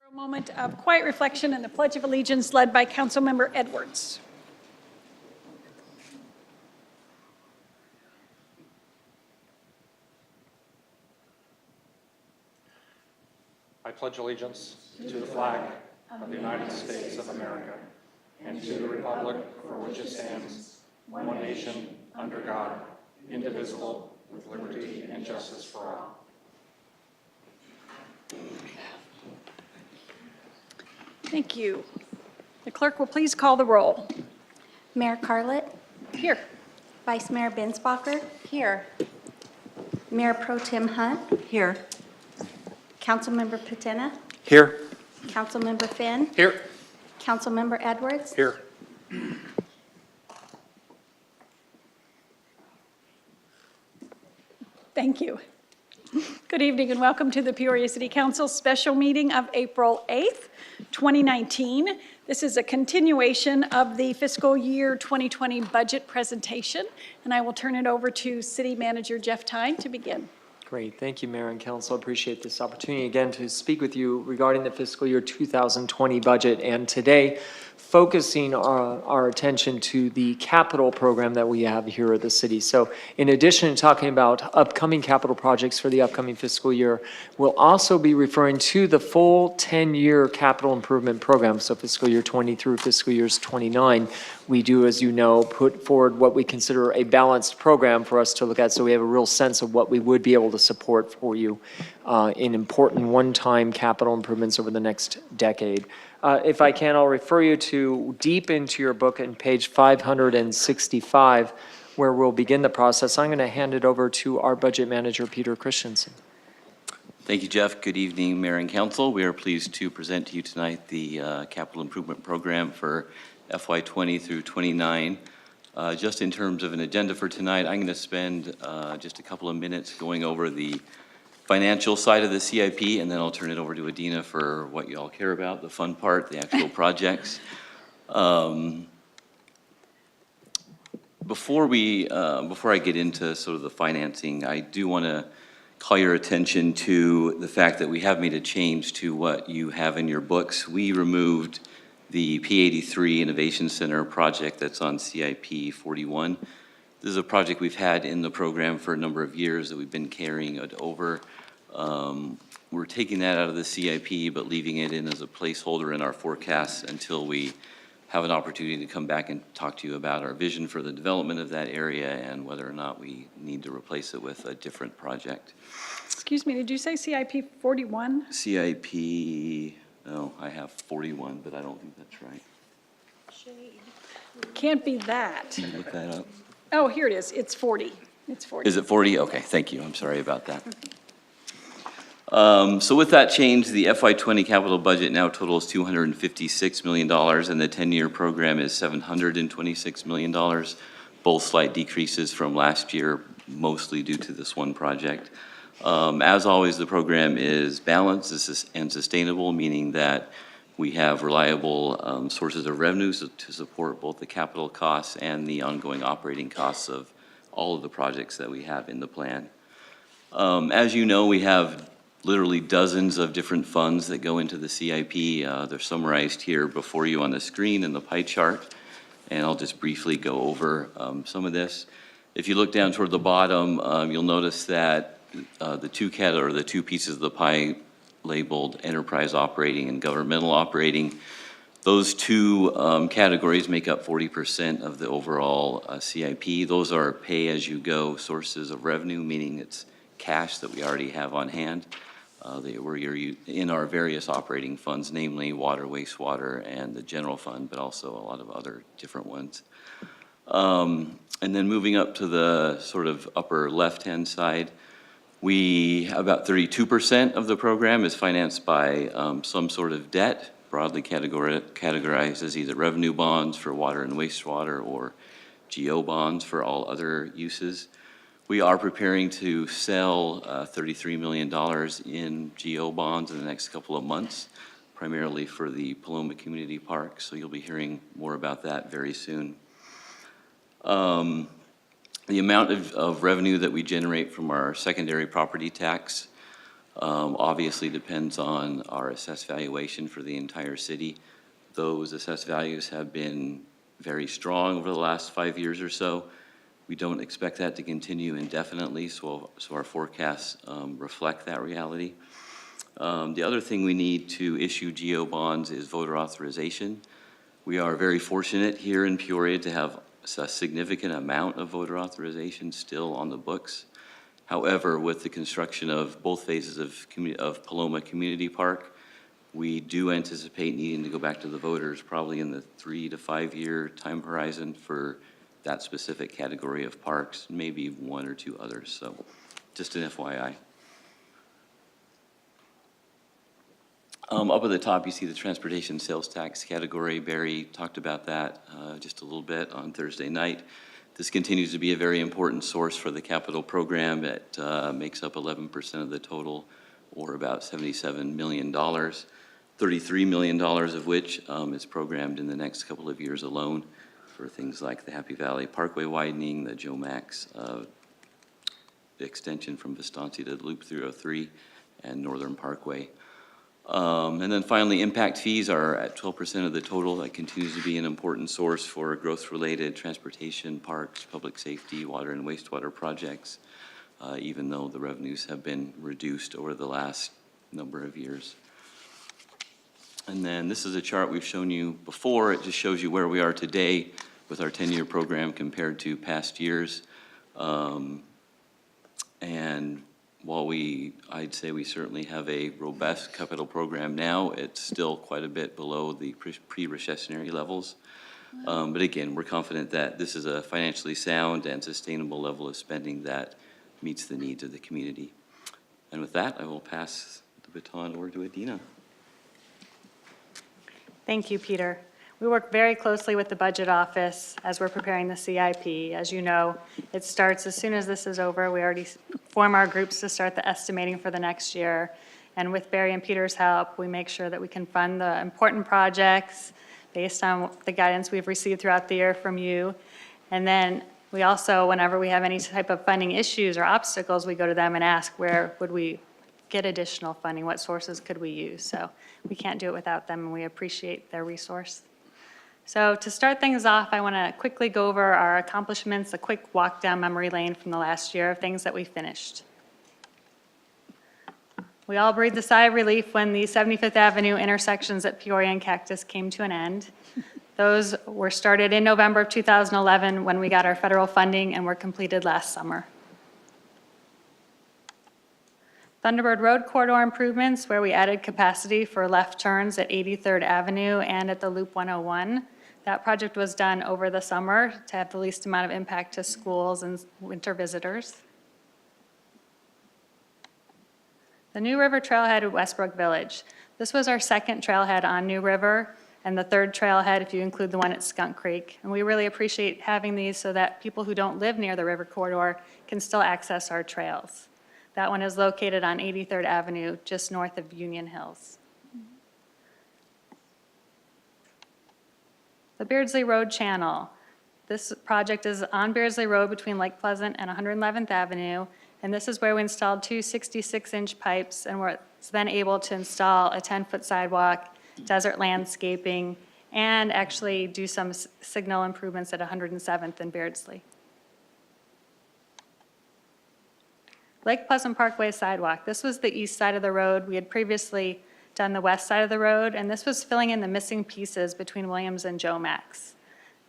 A moment of quiet reflection and the Pledge of Allegiance led by Councilmember Edwards. I pledge allegiance to the flag of the United States of America and to the republic for which it stands, one nation, under God, indivisible, with liberty and justice for all. Thank you. The clerk will please call the roll. Mayor Carlett, Here. Vice Mayor Bensbacher, Here. Mayor Pro Tem Hunt, Here. Councilmember Patena, Here. Councilmember Finn, Here. Councilmember Edwards, Here. Thank you. Good evening and welcome to the Peoria City Council special meeting of April 8th, 2019. This is a continuation of the fiscal year 2020 budget presentation, and I will turn it over to City Manager Jeff Tyne to begin. Great. Thank you, Mayor and Council. I appreciate this opportunity again to speak with you regarding the fiscal year 2020 budget, and today focusing our attention to the capital program that we have here at the city. So in addition to talking about upcoming capital projects for the upcoming fiscal year, we'll also be referring to the full 10-year capital improvement program, so fiscal year 20 through fiscal years 29. We do, as you know, put forward what we consider a balanced program for us to look at, so we have a real sense of what we would be able to support for you in important one-time capital improvements over the next decade. If I can, I'll refer you to deep into your book in page 565, where we'll begin the process. I'm going to hand it over to our budget manager, Peter Christensen. Thank you, Jeff. Good evening, Mayor and Council. We are pleased to present to you tonight the capital improvement program for FY20 through 29. Just in terms of an agenda for tonight, I'm going to spend just a couple of minutes going over the financial side of the CIP, and then I'll turn it over to Adina for what you all care about, the fun part, the actual projects. Before I get into sort of the financing, I do want to call your attention to the fact that we have made a change to what you have in your books. We removed the P83 Innovation Center project that's on CIP 41. This is a project we've had in the program for a number of years that we've been carrying it over. We're taking that out of the CIP, but leaving it in as a placeholder in our forecasts until we have an opportunity to come back and talk to you about our vision for the development of that area and whether or not we need to replace it with a different project. Excuse me, did you say CIP 41? CIP, no, I have 41, but I don't think that's right. Can't be that. Can you look that up? Oh, here it is. It's 40. It's 40. Is it 40? Okay, thank you. I'm sorry about that. So with that change, the FY20 capital budget now totals $256 million, and the 10-year program is $726 million, both slight decreases from last year, mostly due to this one project. As always, the program is balanced and sustainable, meaning that we have reliable sources of revenues to support both the capital costs and the ongoing operating costs of all of the projects that we have in the plan. As you know, we have literally dozens of different funds that go into the CIP. They're summarized here before you on the screen in the pie chart, and I'll just briefly go over some of this. If you look down toward the bottom, you'll notice that the two pieces of the pie labeled enterprise operating and governmental operating, those two categories make up 40% of the overall CIP. Those are pay-as-you-go sources of revenue, meaning it's cash that we already have on hand. We're in our various operating funds, namely water, wastewater, and the general fund, but also a lot of other different ones. And then moving up to the sort of upper left-hand side, about 32% of the program is financed by some sort of debt, broadly categorized as either revenue bonds for water and wastewater or GO bonds for all other uses. We are preparing to sell $33 million in GO bonds in the next couple of months, primarily for the Paloma Community Park, so you'll be hearing more about that very soon. The amount of revenue that we generate from our secondary property tax Obviously depends on our assessed valuation for the entire city. Those assessed values have been very strong over the last 5 years or so. We don't expect that to continue indefinitely, so our forecasts reflect that reality. The other thing we need to issue GO bonds is voter authorization. We are very fortunate here in Peoria to have a significant amount of voter authorization still on the books. However, with the construction of both phases of Paloma Community Park, we do anticipate needing to go back to the voters probably in the 3 to 5 year time horizon for that specific category of parks, maybe 1 or 2 others. So just an FYI. Up at the top, you see the transportation sales tax category. Barry talked about that just a little bit on Thursday night. This continues to be a very important source for the capital program. It makes up 11% of the total, or about $77 million, $33 million of which is programmed in the next couple of years alone for things like the Happy Valley Parkway widening, the Joe Max extension from Vistancia to Loop 303, and Northern Parkway. And then finally, impact fees are at 12% of the total. That continues to be an important source for growth-related transportation, parks, public safety, water and wastewater projects, even though the revenues have been reduced over the last number of years. And then this is a chart we've shown you before. It just shows you where we are today with our 10-year program compared to past years. And while I'd say we certainly have a robust capital program now, it's still quite a bit below the pre-recessionary levels. But again, we're confident that this is a financially sound and sustainable level of spending that meets the needs of the community. And with that, I will pass the baton over to Adina. Thank you, Peter. We work very closely with the Budget Office as we're preparing the CIP. As you know, it starts as soon as this is over. We already form our groups to start the estimating for the next year. And with Barry and Peter's help, we make sure that we can fund the important projects based on the guidance we've received throughout the year from you. And then we also, whenever we have any type of funding issues or obstacles, we go to them and ask where would we get additional funding, what sources could we use. So we can't do it without them, and we appreciate their resource. So to start things off, I want to quickly go over our accomplishments, a quick walk down memory lane from the last year of things that we finished. We all breathed a sigh of relief when the 75th Avenue intersections at Peoria and Cactus came to an end. Those were started in November of 2011 when we got our federal funding and were completed last summer. Thunderbird Road corridor improvements, where we added capacity for left turns at 83rd Avenue and at the Loop 101. That project was done over the summer to have the least amount of impact to schools and winter visitors. The New River Trailhead at Westbrook Village. This was our second trailhead on New River and the third trailhead if you include the one at Skunk Creek. And we really appreciate having these so that people who don't live near the river corridor can still access our trails. That one is located on 83rd Avenue, just north of Union Hills. The Beardsley Road Channel. This project is on Beardsley Road between Lake Pleasant and 111th Avenue, and this is where we installed 2 66-inch pipes and were then able to install a 10-foot sidewalk, desert landscaping, and actually do some signal improvements at 107th and Beardsley. Lake Pleasant Parkway sidewalk. This was the east side of the road. We had previously done the west side of the road, and this was filling in the missing pieces between Williams and Joe Max.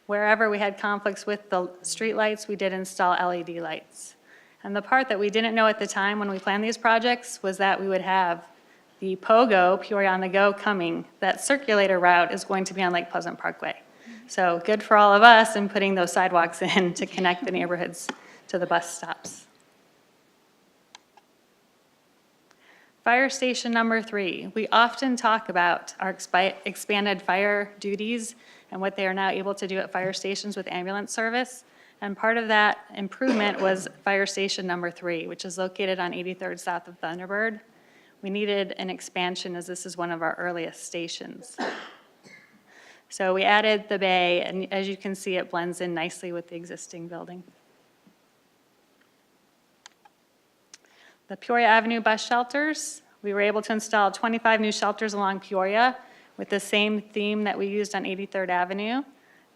Wherever we had conflicts with the street lights, we did install LED lights. And the part that we didn't know at the time when we planned these projects was that we would have the POGO, Peoria on the Go, coming. That circulator route is going to be on Lake Pleasant Parkway. So good for all of us in putting those sidewalks in to connect the neighborhoods to the bus stops. Fire station number 3. We often talk about our expanded fire duties and what they are now able to do at fire stations with ambulance service. And part of that improvement was fire station number 3, which is located on 83rd south of Thunderbird. We needed an expansion as this is one of our earliest stations. So we added the bay, and as you can see, it blends in nicely with the existing building. The Peoria Avenue bus shelters. We were able to install 25 new shelters along Peoria with the same theme that we used on 83rd Avenue.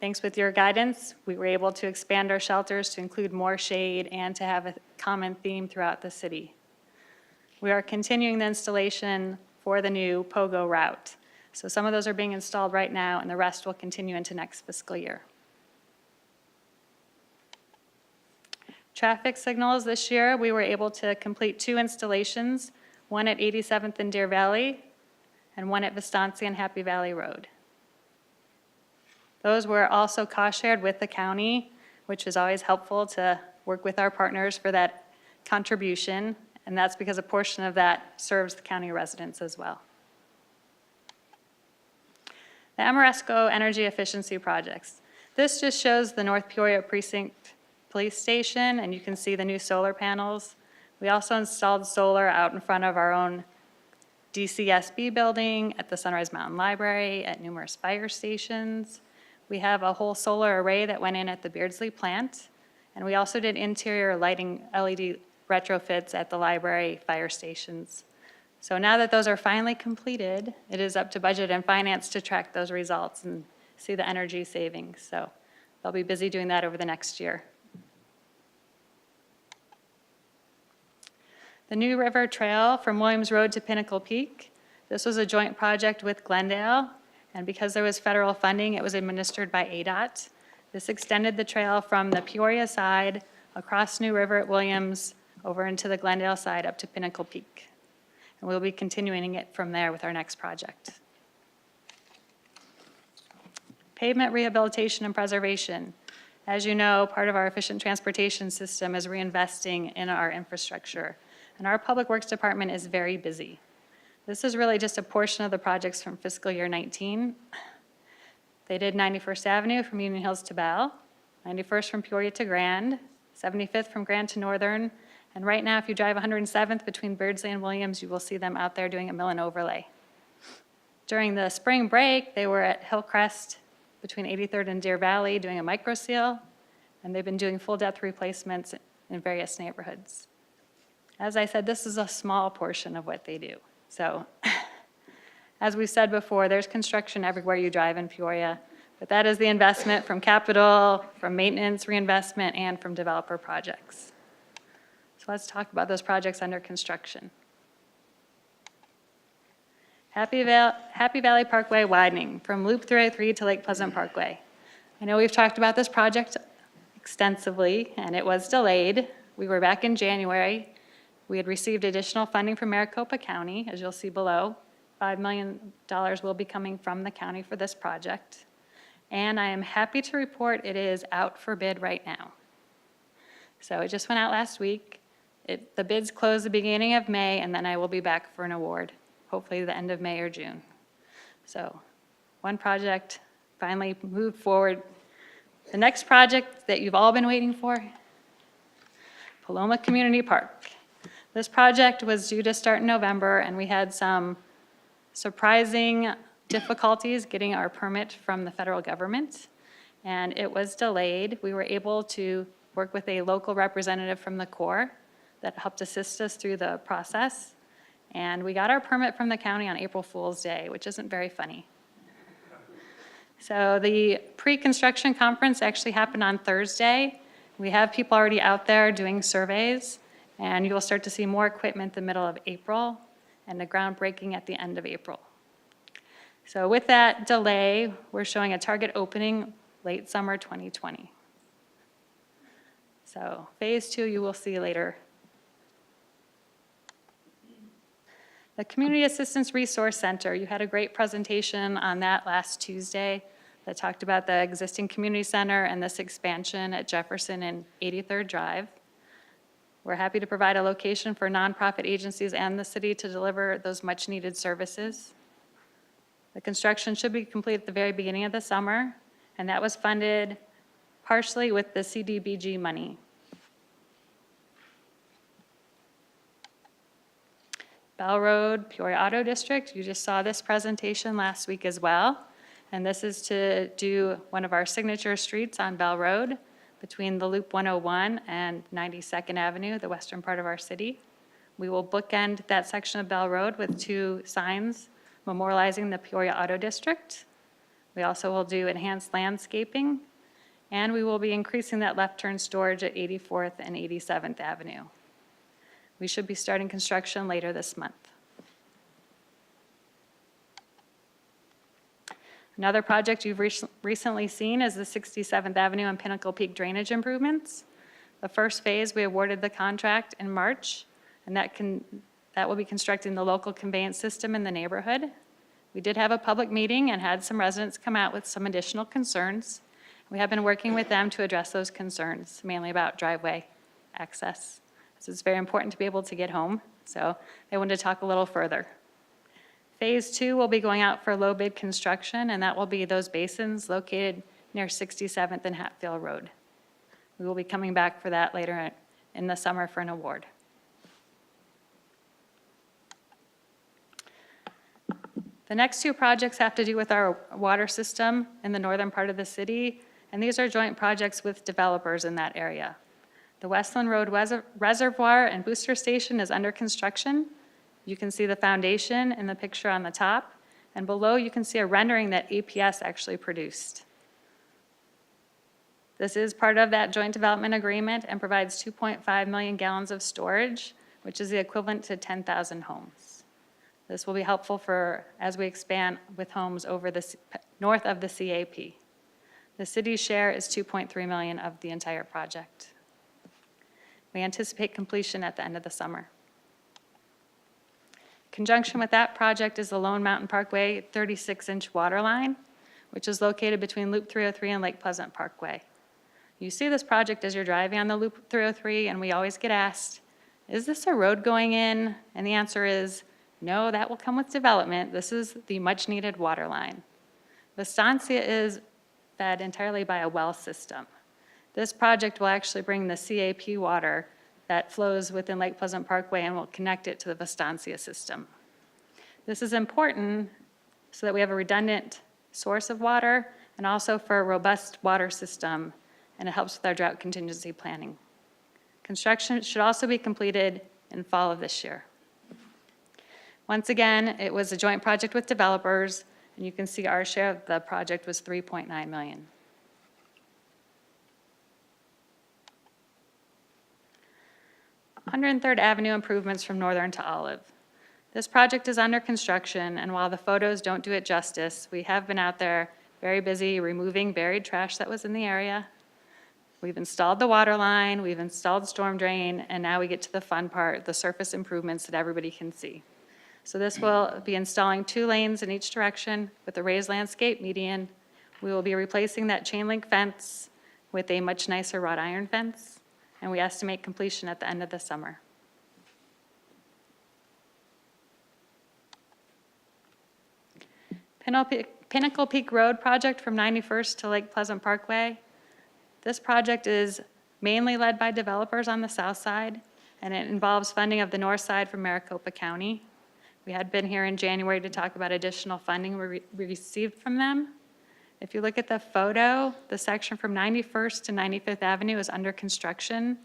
Thanks with your guidance, we were able to expand our shelters to include more shade and to have a common theme throughout the city. We are continuing the installation for the new POGO route. So some of those are being installed right now, and the rest will continue into next fiscal year. Traffic signals this year, we were able to complete 2 installations, one at 87th and Deer Valley, and one at Vistancia and Happy Valley Road. Those were also cost-shared with the county, which is always helpful to work with our partners for that contribution, and that's because a portion of that serves the county residents as well. The Amoresco Energy Efficiency Projects. This just shows the North Peoria Precinct Police Station, and you can see the new solar panels. We also installed solar out in front of our own DCSB building, at the Sunrise Mountain Library, at numerous fire stations. We have a whole solar array that went in at the Beardsley plant, and we also did interior lighting LED retrofits at the library, fire stations. So now that those are finally completed, it is up to Budget and Finance to track those results and see the energy savings. So they'll be busy doing that over the next year. The New River Trail from Williams Road to Pinnacle Peak. This was a joint project with Glendale, and because there was federal funding, it was administered by ADOT. This extended the trail from the Peoria side, across New River at Williams, over into the Glendale side up to Pinnacle Peak. And we'll be continuing it from there with our next project. Pavement rehabilitation and preservation. As you know, part of our efficient transportation system is reinvesting in our infrastructure. And our Public Works Department is very busy. This is really just a portion of the projects from fiscal year 19. They did 91st Avenue from Union Hills to Bell, 91st from Peoria to Grand, 75th from Grand to Northern, and right now if you drive 107th between Beardsley and Williams, you will see them out there doing a mill and overlay. During the spring break, they were at Hillcrest between 83rd and Deer Valley doing a micro seal, and they've been doing full depth replacements in various neighborhoods. As I said, this is a small portion of what they do. So, as we've said before, there's construction everywhere you drive in Peoria, but that is the investment from capital, from maintenance reinvestment, and from developer projects. So let's talk about those projects under construction. Happy Valley Parkway widening from Loop 303 to Lake Pleasant Parkway. I know we've talked about this project extensively, and it was delayed. We were back in January. We had received additional funding from Maricopa County, as you'll see below. $5 million will be coming from the county for this project. And I am happy to report it is out for bid right now. So it just went out last week. The bids close the beginning of May, and then I will be back for an award, hopefully the end of May or June. So one project finally moved forward. The next project that you've all been waiting for, Paloma Community Park. This project was due to start in November, and we had some surprising difficulties getting our permit from the federal government, and it was delayed. We were able to work with a local representative from the Corps that helped assist us through the process, and we got our permit from the county on April Fool's Day, which isn't very funny. So the pre-construction conference actually happened on Thursday. We have people already out there doing surveys, and you will start to see more equipment the middle of April and the groundbreaking at the end of April. So with that delay, we're showing a target opening late summer 2020. So phase 2 you will see later. The Community Assistance Resource Center, you had a great presentation on that last Tuesday that talked about the existing community center and this expansion at Jefferson and 83rd Drive. We're happy to provide a location for nonprofit agencies and the city to deliver those much-needed services. The construction should be complete at the very beginning of the summer, and that was funded partially with the CDBG money. Bell Road, Peoria Auto District, you just saw this presentation last week as well, and this is to do one of our signature streets on Bell Road, between the Loop 101 and 92nd Avenue, the western part of our city. We will bookend that section of Bell Road with 2 signs memorializing the Peoria Auto District. We also will do enhanced landscaping, and we will be increasing that left turn storage at 84th and 87th Avenue. We should be starting construction later this month. Another project you've recently seen is the 67th Avenue and Pinnacle Peak drainage improvements. The first phase, we awarded the contract in March, and that will be constructing the local conveyance system in the neighborhood. We did have a public meeting and had some residents come out with some additional concerns. We have been working with them to address those concerns, mainly about driveway access. So it's very important to be able to get home, so they wanted to talk a little further. Phase 2 will be going out for low bid construction, and that will be those basins located near 67th and Hatfield Road. We will be coming back for that later in the summer for an award. The next 2 projects have to do with our water system in the northern part of the city, and these are joint projects with developers in that area. The Westland Road Reservoir and Booster Station is under construction. You can see the foundation in the picture on the top, and below you can see a rendering that APS actually produced. This is part of that joint development agreement and provides 2.5 million gallons of storage, which is the equivalent to 10,000 homes. This will be helpful for as we expand with homes over the north of the CAP. The city's share is 2.3 million of the entire project. We anticipate completion at the end of the summer. In conjunction with that project is the Lone Mountain Parkway 36-inch water line, which is located between Loop 303 and Lake Pleasant Parkway. You see this project as you're driving on the Loop 303, and we always get asked, is this a road going in? And the answer is, no, that will come with development. This is the much-needed water line. Vistancia is fed entirely by a well system. This project will actually bring the CAP water that flows within Lake Pleasant Parkway and will connect it to the Vistancia system. This is important so that we have a redundant source of water and also for a robust water system, and it helps with our drought contingency planning. Construction should also be completed in fall of this year. Once again, it was a joint project with developers, and you can see our share of the project was $3.9 million. Third Avenue improvements from Northern to Olive. This project is under construction, and while the photos don't do it justice, we have been out there very busy removing buried trash that was in the area. We've installed the water line, we've installed storm drain, and now we get to the fun part, the surface improvements that everybody can see. So this will be installing 2 lanes in each direction with a raised landscape median. We will be replacing that chain link fence with a much nicer wrought iron fence, and we estimate completion at the end of the summer. Pinnacle Peak Road project from 91st to Lake Pleasant Parkway. This project is mainly led by developers on the south side, and it involves funding of the north side from Maricopa County. We had been here in January to talk about additional funding we received from them. If you look at the photo, the section from 91st to 95th Avenue is under construction.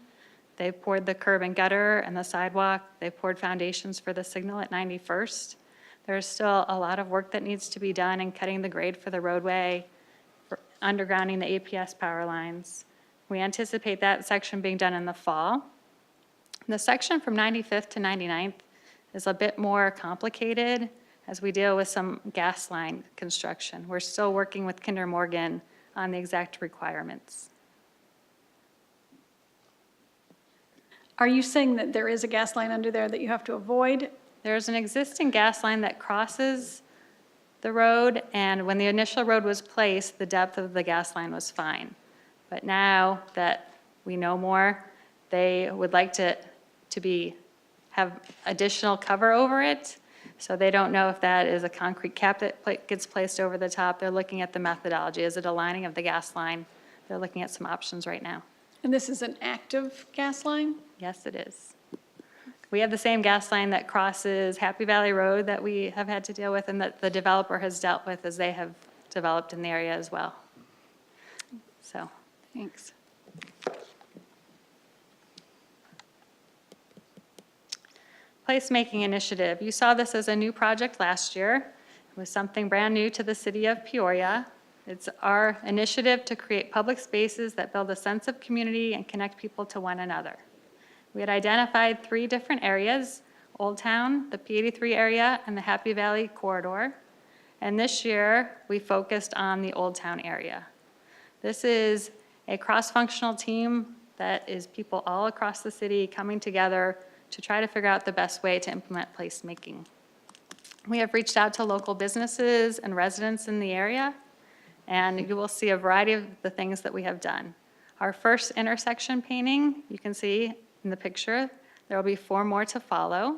They've poured the curb and gutter and the sidewalk. They've poured foundations for the signal at 91st. There's still a lot of work that needs to be done in cutting the grade for the roadway, for undergrounding the APS power lines. We anticipate that section being done in the fall. The section from 95th to 99th is a bit more complicated as we deal with some gas line construction. We're still working with Kinder Morgan on the exact requirements. Are you saying that there is a gas line under there that you have to avoid? There's an existing gas line that crosses the road, and when the initial road was placed, the depth of the gas line was fine. But now that we know more, they would like to have additional cover over it. So they don't know if that is a concrete cap that gets placed over the top. They're looking at the methodology. Is it a lining of the gas line? They're looking at some options right now. And this is an active gas line? Yes, it is. We have the same gas line that crosses Happy Valley Road that we have had to deal with and that the developer has dealt with as they have developed in the area as well. So, Thanks. Placemaking Initiative. You saw this as a new project last year. It was something brand new to the city of Peoria. It's our initiative to create public spaces that build a sense of community and connect people to one another. We had identified 3 different areas: Old Town, the P83 area, and the Happy Valley corridor. And this year, we focused on the Old Town area. This is a cross-functional team that is people all across the city coming together to try to figure out the best way to implement placemaking. We have reached out to local businesses and residents in the area, and you will see a variety of the things that we have done. Our first intersection painting, you can see in the picture, there will be 4 more to follow.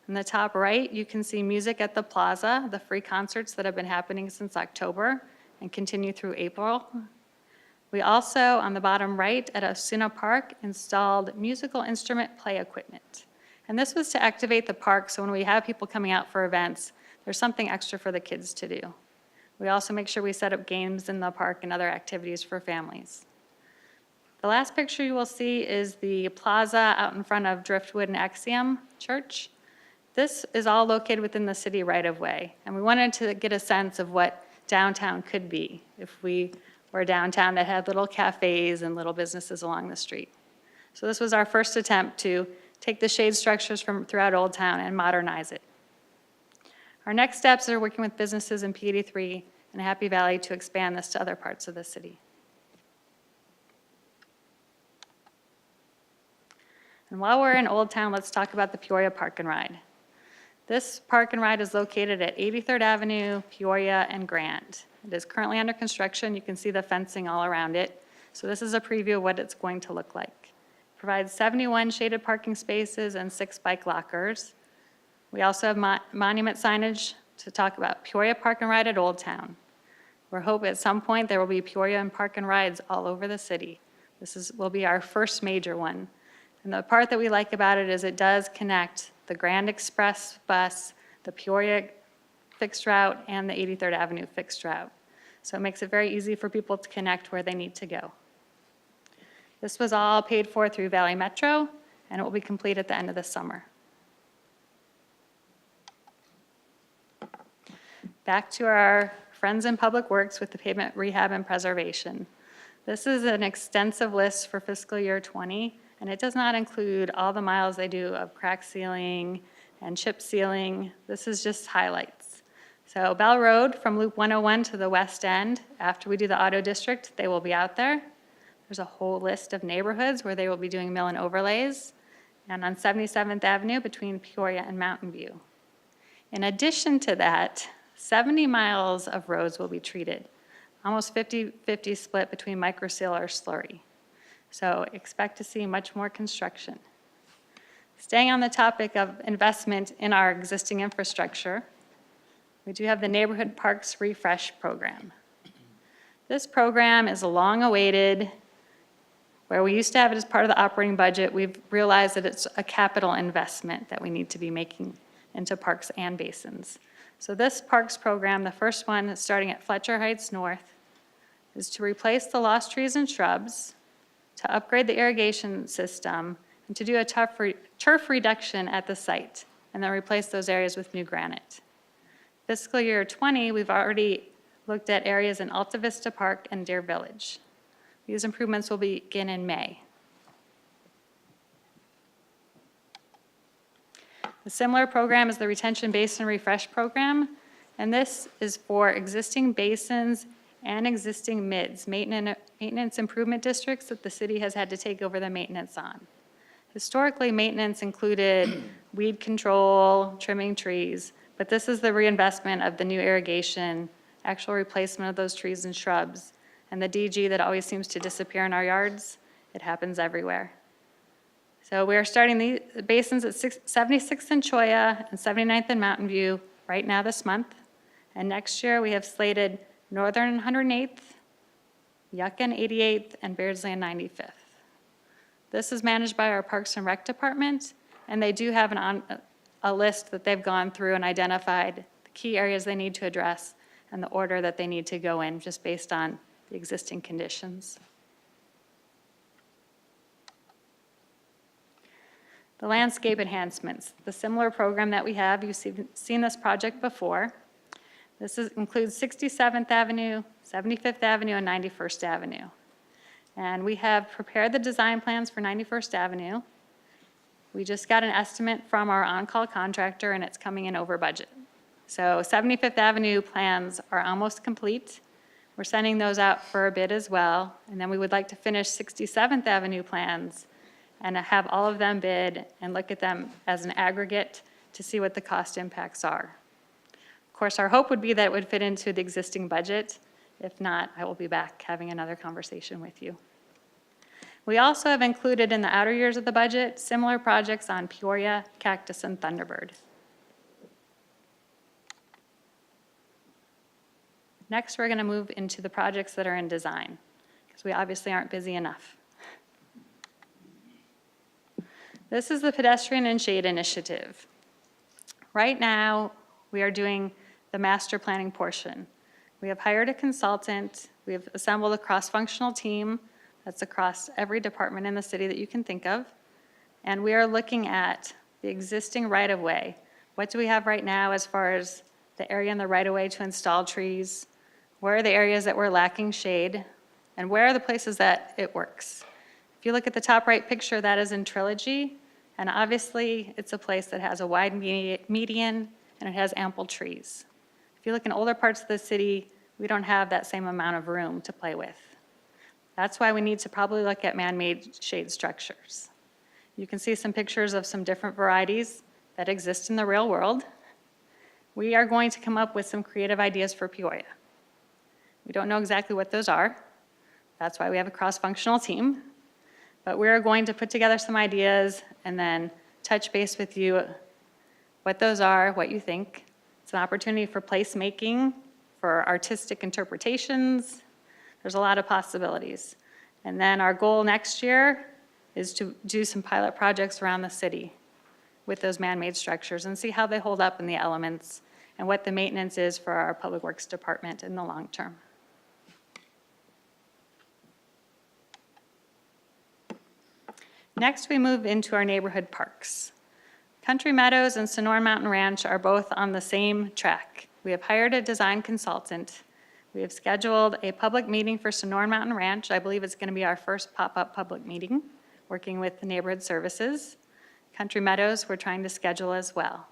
In the top right, you can see Music at the Plaza, the free concerts that have been happening since October and continue through April. We also, on the bottom right, at Osuna Park, installed musical instrument play equipment. And this was to activate the park, so when we have people coming out for events, there's something extra for the kids to do. We also make sure we set up games in the park and other activities for families. The last picture you will see is the plaza out in front of Driftwood and Axiom Church. This is all located within the city right-of-way, and we wanted to get a sense of what downtown could be if we were downtown that had little cafes and little businesses along the street. So this was our first attempt to take the shade structures from throughout Old Town and modernize it. Our next steps are working with businesses in P83 and Happy Valley to expand this to other parts of the city. And while we're in Old Town, let's talk about the Peoria Park and Ride. This park and ride is located at 83rd Avenue, Peoria, and Grand. It is currently under construction. You can see the fencing all around it. So this is a preview of what it's going to look like. It provides 71 shaded parking spaces and 6 bike lockers. We also have monument signage to talk about Peoria Park and Ride at Old Town. We hope at some point there will be Peoria and Park and Rides all over the city. Will be our first major one. And the part that we like about it is it does connect the Grand Express bus, the Peoria fixed route, and the 83rd Avenue fixed route. So it makes it very easy for people to connect where they need to go. This was all paid for through Valley Metro, and it will be complete at the end of the summer. Back to our friends in Public Works with the pavement rehab and preservation. This is an extensive list for fiscal year 20. And it does not include all the miles they do of crack sealing and chip sealing. This is just highlights. So Bell Road from Loop 101 to the west end, after we do the auto district, they will be out there. There's a whole list of neighborhoods where they will be doing mill and overlays. And on 77th Avenue between Peoria and Mountain View. In addition to that, 70 miles of roads will be treated, almost 50-50 split between microseal or slurry. So expect to see much more construction. Staying on the topic of investment in our existing infrastructure, we do have the Neighborhood Parks Refresh Program. This program is long-awaited. Where we used to have it as part of the operating budget, we've realized that it's a capital investment that we need to be making into parks and basins. So this parks program, the first one starting at Fletcher Heights North, is to replace the lost trees and shrubs, to upgrade the irrigation system, and to do a turf reduction at the site, and then replace those areas with new granite. Fiscal year 20, we've already looked at areas in Alta Vista Park and Deer Village. These improvements will begin in May. A similar program is the Retention Basin Refresh Program, and this is for existing basins and existing MIDs, maintenance improvement districts that the city has had to take over the maintenance on. Historically, maintenance included weed control, trimming trees, but this is the reinvestment of the new irrigation, actual replacement of those trees and shrubs, and the DG that always seems to disappear in our yards. It happens everywhere. So we are starting the basins at 76th and Cholla and 79th and Mountain View right now this month. And next year we have slated Northern 108th, Yuccan 88th, and Beardsley and 95th. This is managed by our Parks and Rec Department, and they do have a list that they've gone through and identified the key areas they need to address and the order that they need to go in just based on the existing conditions. The landscape enhancements, the similar program that we have, you've seen this project before. Includes 67th Avenue, 75th Avenue, and 91st Avenue. And we have prepared the design plans for 91st Avenue. We just got an estimate from our on-call contractor, and it's coming in over budget. So 75th Avenue plans are almost complete. We're sending those out for a bid as well. And then we would like to finish 67th Avenue plans and have all of them bid and look at them as an aggregate to see what the cost impacts are. Of course, our hope would be that it would fit into the existing budget. If not, I will be back having another conversation with you. We also have included in the outer years of the budget similar projects on Peoria, Cactus, and Thunderbird. Next, we're going to move into the projects that are in design, because we obviously aren't busy enough. This is the Pedestrian and Shade Initiative. Right now, we are doing the master planning portion. We have hired a consultant. We have assembled a cross-functional team that's across every department in the city that you can think of. And we are looking at the existing right-of-way. What do we have right now as far as the area in the right-of-way to install trees? Where are the areas that we're lacking shade? And where are the places that it works? If you look at the top right picture, that is in Trilogy. And obviously, it's a place that has a wide median and it has ample trees. If you look in older parts of the city, we don't have that same amount of room to play with. That's why we need to probably look at man-made shade structures. You can see some pictures of some different varieties that exist in the real world. We are going to come up with some creative ideas for Peoria. We don't know exactly what those are. That's why we have a cross-functional team. But we're going to put together some ideas and then touch base with you what those are, what you think. It's an opportunity for placemaking, for artistic interpretations. There's a lot of possibilities. And then our goal next year is to do some pilot projects around the city with those man-made structures and see how they hold up in the elements and what the maintenance is for our Public Works Department in the long term. Next, we move into our neighborhood parks. Country Meadows and Sonoran Mountain Ranch are both on the same track. We have hired a design consultant. We have scheduled a public meeting for Sonoran Mountain Ranch. I believe it's going to be our first pop-up public meeting, working with the neighborhood services. Country Meadows, we're trying to schedule as well.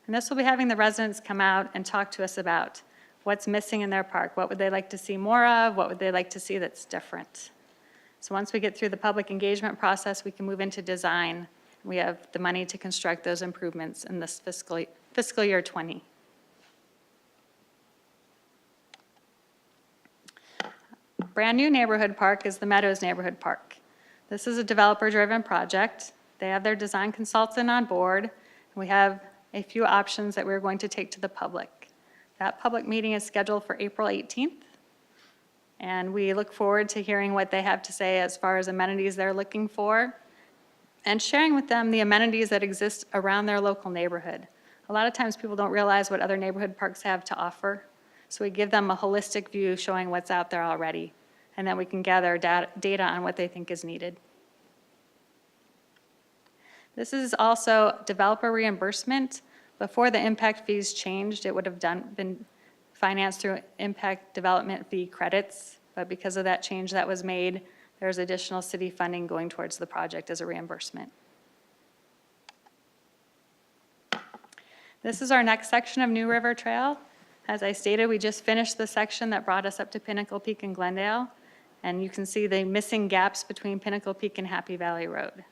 And this will be having the residents come out and talk to us about what's missing in their park. What would they like to see more of? What would they like to see that's different? So once we get through the public engagement process, we can move into design. We have the money to construct those improvements in this fiscal year 20. Brand new neighborhood park is the Meadows Neighborhood Park. This is a developer-driven project. They have their design consultant on board. We have a few options that we're going to take to the public. That public meeting is scheduled for April 18th. And we look forward to hearing what they have to say as far as amenities they're looking for and sharing with them the amenities that exist around their local neighborhood. A lot of times people don't realize what other neighborhood parks have to offer. So we give them a holistic view showing what's out there already. And then we can gather data on what they think is needed. This is also developer reimbursement. Before the impact fees changed, it would have been financed through impact development fee credits, but because of that change that was made, there's additional city funding going towards the project as a reimbursement. This is our next section of New River Trail. As I stated, we just finished the section that brought us up to Pinnacle Peak and Glendale, and you can see the missing gaps between Pinnacle Peak and Happy Valley Road.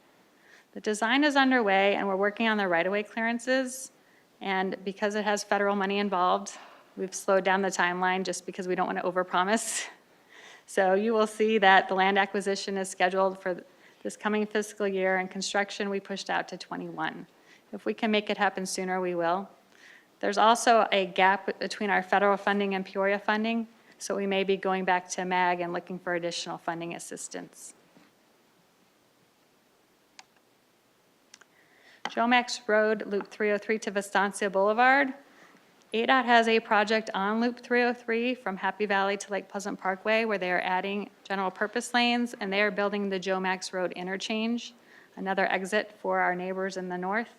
The design is underway, and we're working on the right-of-way clearances, and because it has federal money involved, we've slowed down the timeline just because we don't want to overpromise. So you will see that the land acquisition is scheduled for this coming fiscal year, and construction we pushed out to 21. If we can make it happen sooner, we will. There's also a gap between our federal funding and Peoria funding, so we may be going back to MAG and looking for additional funding assistance. Jomax Road, Loop 303 to Vistancia Boulevard. ADOT has a project on Loop 303 from Happy Valley to Lake Pleasant Parkway where they are adding general purpose lanes and they are building the Jomax Road interchange. another exit for our neighbors in the north.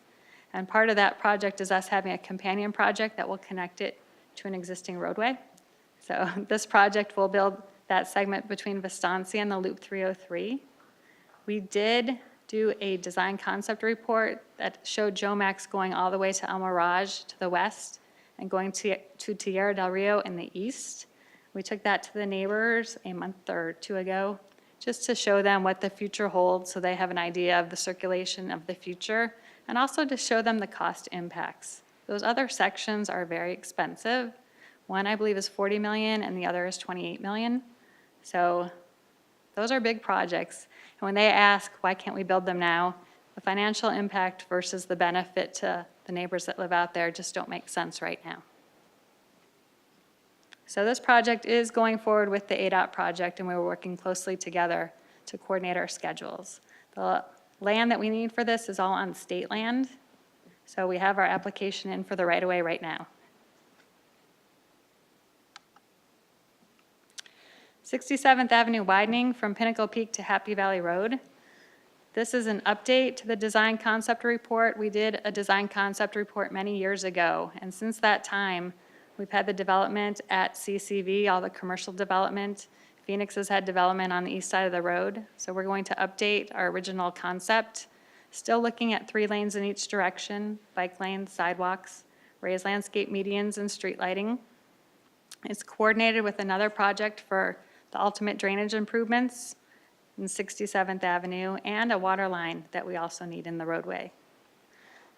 And part of that project is us having a companion project that will connect it to an existing roadway. So this project will build that segment between Vistancia and the Loop 303. We did do a design concept report that showed Jomax going all the way to El Mirage to the west and going to Tierra del Rio in the east. We took that to the neighbors a month or two ago, just to show them what the future holds so they have an idea of the circulation of the future, and also to show them the cost impacts. Those other sections are very expensive. One, I believe, is 40 million, and the other is 28 million. So those are big projects. And when they ask, why can't we build them now? The financial impact versus the benefit to the neighbors that live out there just don't make sense right now. So this project is going forward with the ADOT project, and we're working closely together to coordinate our schedules. The land that we need for this is all on state land, so we have our application in for the right-of-way right now. 67th Avenue widening from Pinnacle Peak to Happy Valley Road. This is an update to the design concept report. We did a design concept report many years ago, and since that time, we've had the development at CCV, all the commercial development. Phoenix has had development on the east side of the road, so we're going to update our original concept. Still looking at 3 lanes in each direction, bike lanes, sidewalks, raised landscape medians, and street lighting. It's coordinated with another project for the ultimate drainage improvements in 67th Avenue and a water line that we also need in the roadway.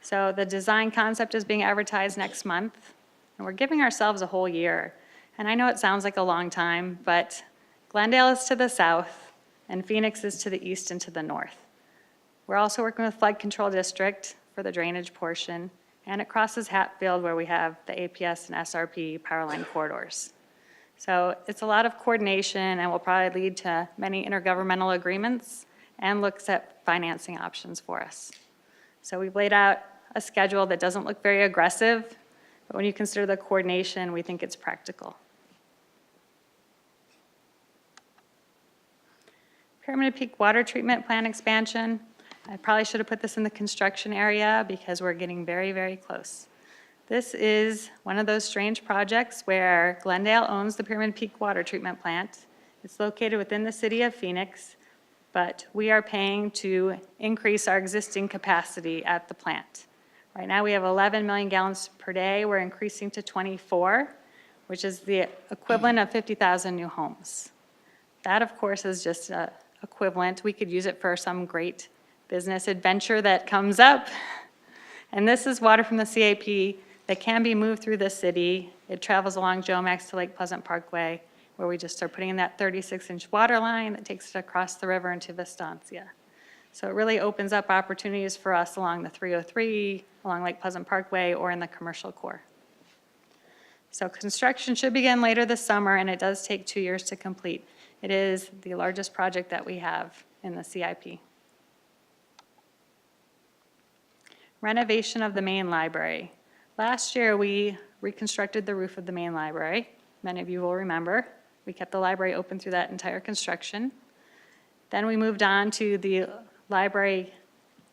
So the design concept is being advertised next month, and we're giving ourselves a whole year. And I know it sounds like a long time, but Glendale is to the south, and Phoenix is to the east and to the north. We're also working with Flood Control District for the drainage portion, and it crosses Hatfield where we have the APS and SRP power line corridors. So it's a lot of coordination and will probably lead to many intergovernmental agreements and looks at financing options for us. So we've laid out a schedule that doesn't look very aggressive, but when you consider the coordination, we think it's practical. Pyramid Peak Water Treatment Plant expansion. I probably should have put this in the construction area because we're getting very, very close. This is one of those strange projects where Glendale owns the Pyramid Peak Water Treatment Plant. It's located within the city of Phoenix, but we are paying to increase our existing capacity at the plant. Right now we have 11 million gallons per day. We're increasing to 24, which is the equivalent of 50,000 new homes. That, of course, is just equivalent. We could use it for some great business adventure that comes up. And this is water from the CIP that can be moved through the city. It travels along Jomax to Lake Pleasant Parkway, where we just are putting in that 36-inch water line that takes it across the river into Vistancia. So it really opens up opportunities for us along the 303, along Lake Pleasant Parkway, or in the commercial core. So construction should begin later this summer, and it does take 2 years to complete. It is the largest project that we have in the CIP. Renovation of the main library. Last year, we reconstructed the roof of the main library. Many of you will remember. We kept the library open through that entire construction. Then we moved on to the library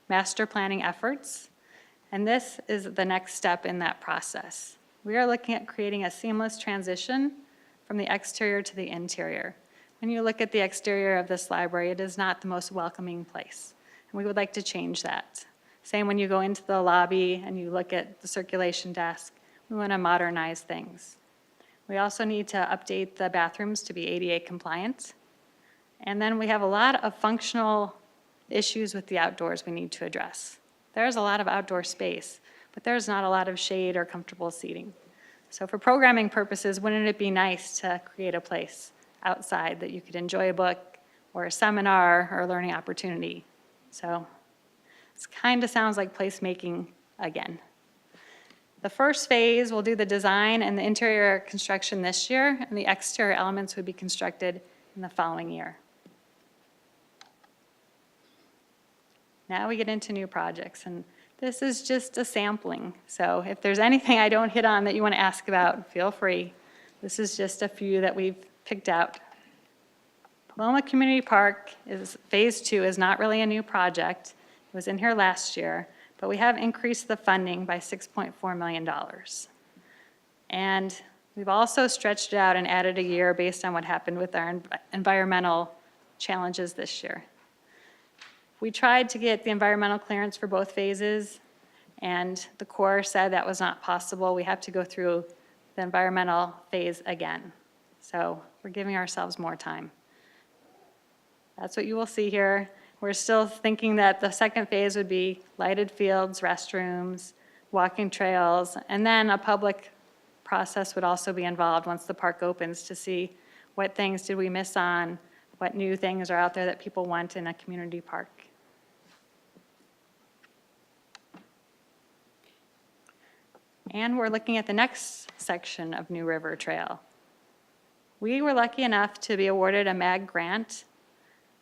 master planning efforts, and this is the next step in that process. We are looking at creating a seamless transition from the exterior to the interior. When you look at the exterior of this library, it is not the most welcoming place, and we would like to change that. Same when you go into the lobby and you look at the circulation desk, we want to modernize things. We also need to update the bathrooms to be ADA compliant. And then we have a lot of functional issues with the outdoors we need to address. There's a lot of outdoor space, but there's not a lot of shade or comfortable seating. So for programming purposes, wouldn't it be nice to create a place outside that you could enjoy a book or a seminar or a learning opportunity? So it kind of sounds like placemaking again. The first phase will do the design and the interior construction this year, and the exterior elements would be constructed in the following year. Now we get into new projects, and this is just a sampling. So if there's anything I don't hit on that you want to ask about, feel free. This is just a few that we've picked out. Paloma Community Park is phase 2 is not really a new project. It was in here last year, but we have increased the funding by $6.4 million. And we've also stretched it out and added a year based on what happened with our environmental challenges this year. We tried to get the environmental clearance for both phases, and the Corps said that was not possible. We have to go through the environmental phase again. So we're giving ourselves more time. That's what you will see here. We're still thinking that the second phase would be lighted fields, restrooms, walking trails, and then a public process would also be involved once the park opens to see what things did we miss on, what new things are out there that people want in a community park. And we're looking at the next section of New River Trail. We were lucky enough to be awarded a MAG grant,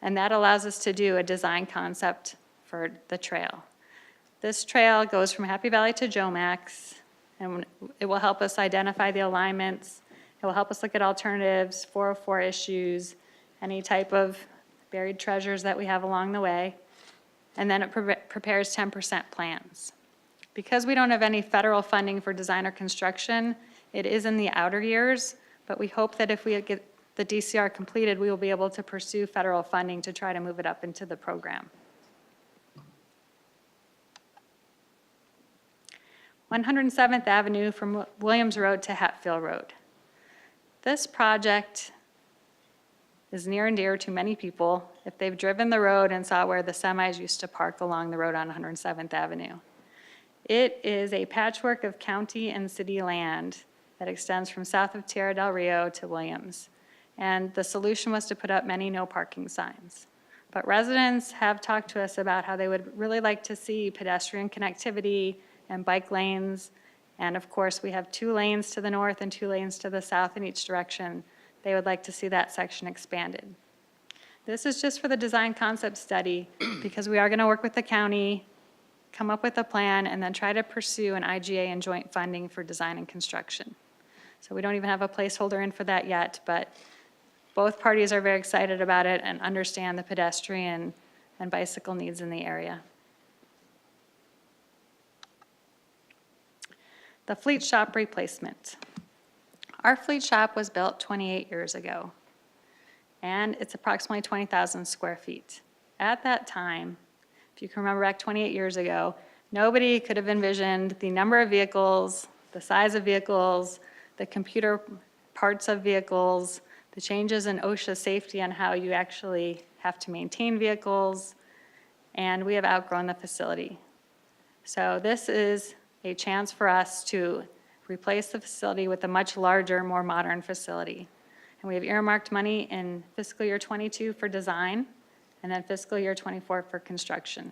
and that allows us to do a design concept for the trail. This trail goes from Happy Valley to Jomax, and it will help us identify the alignments. It will help us look at alternatives, 404 issues, any type of buried treasures that we have along the way. And then it prepares 10% plans. Because we don't have any federal funding for design or construction, it is in the outer years, but we hope that if we get the DCR completed, we will be able to pursue federal funding to try to move it up into the program. 107th Avenue from Williams Road to Hatfield Road. This project is near and dear to many people if they've driven the road and saw where the semis used to park along the road on 107th Avenue. It is a patchwork of county and city land that extends from south of Tierra del Rio to Williams. And the solution was to put up many no parking signs. But residents have talked to us about how they would really like to see pedestrian connectivity and bike lanes. And of course, we have 2 lanes to the north and 2 lanes to the south in each direction. They would like to see that section expanded. This is just for the design concept study because we are going to work with the county, come up with a plan, and then try to pursue an IGA and joint funding for design and construction. So we don't even have a placeholder in for that yet, but both parties are very excited about it and understand the pedestrian and bicycle needs in the area. The fleet shop replacement. Our fleet shop was built 28 years ago, and it's approximately 20,000 square feet. At that time, if you can remember back 28 years ago, nobody could have envisioned the number of vehicles, the size of vehicles, the computer parts of vehicles, the changes in OSHA safety on how you actually have to maintain vehicles, and we have outgrown the facility. So this is a chance for us to replace the facility with a much larger, more modern facility. And we have earmarked money in fiscal year 22 for design, and then fiscal year 24 for construction.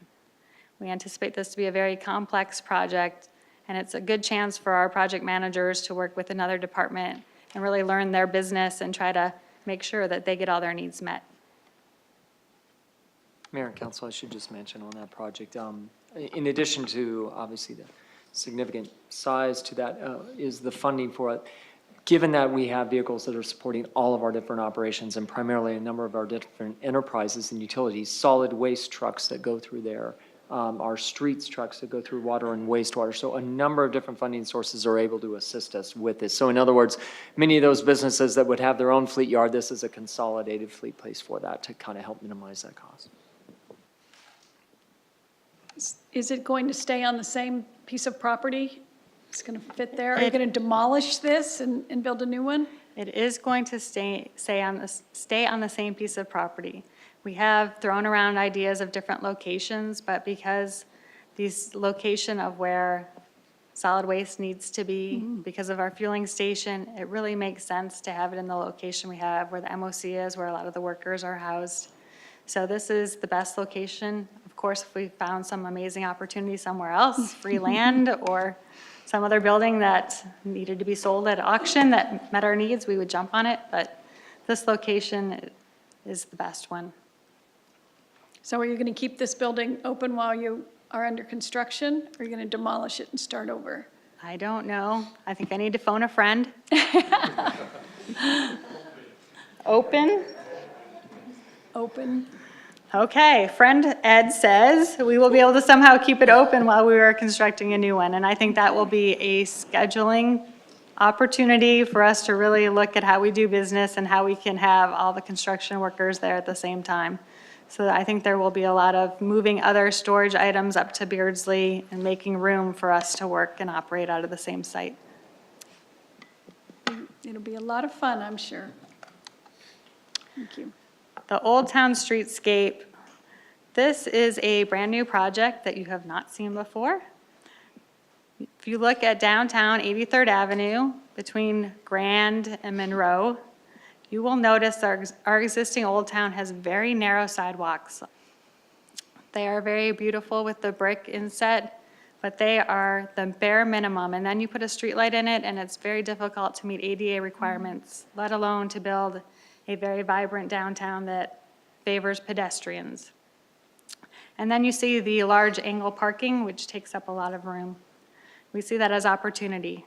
We anticipate this to be a very complex project, and it's a good chance for our project managers to work with another department and really learn their business and try to make sure that they get all their needs met. Mayor and Council, I should just mention on that project, in addition to obviously the significant size to that, is the funding for it. Given that we have vehicles that are supporting all of our different operations and primarily a number of our different enterprises and utilities, solid waste trucks that go through there, our streets trucks that go through water and wastewater. So a number of different funding sources are able to assist us with this. So in other words, many of those businesses that would have their own fleet yard, this is a consolidated fleet place for that to kind of help minimize that cost. Is it going to stay on the same piece of property? It's going to fit there? Are you going to demolish this and build a new one? It is going to stay on the same piece of property. We have thrown around ideas of different locations, but because these location of where solid waste needs to be, because of our fueling station, it really makes sense to have it in the location we have where the MOC is, where a lot of the workers are housed. So this is the best location. Of course, if we found some amazing opportunity somewhere else, free land or some other building that needed to be sold at auction that met our needs, we would jump on it, but this location is the best one. So are you going to keep this building open while you are under construction? Or are you going to demolish it and start over? I don't know. I think I need to phone a friend. Open? Open? Okay, friend Ed says we will be able to somehow keep it open while we are constructing a new one. And I think that will be a scheduling opportunity for us to really look at how we do business and how we can have all the construction workers there at the same time. So I think there will be a lot of moving other storage items up to Beardsley and making room for us to work and operate out of the same site. It'll be a lot of fun, I'm sure. Thank you. The Old Town Streetscape, this is a brand-new project that you have not seen before. If you look at downtown 83rd Avenue between Grand and Monroe, you will notice our existing Old Town has very narrow sidewalks. They are very beautiful with the brick inset, but they are the bare minimum. And then you put a streetlight in it, and it's very difficult to meet ADA requirements, let alone to build a very vibrant downtown that favors pedestrians. And then you see the large angle parking, which takes up a lot of room. We see that as opportunity.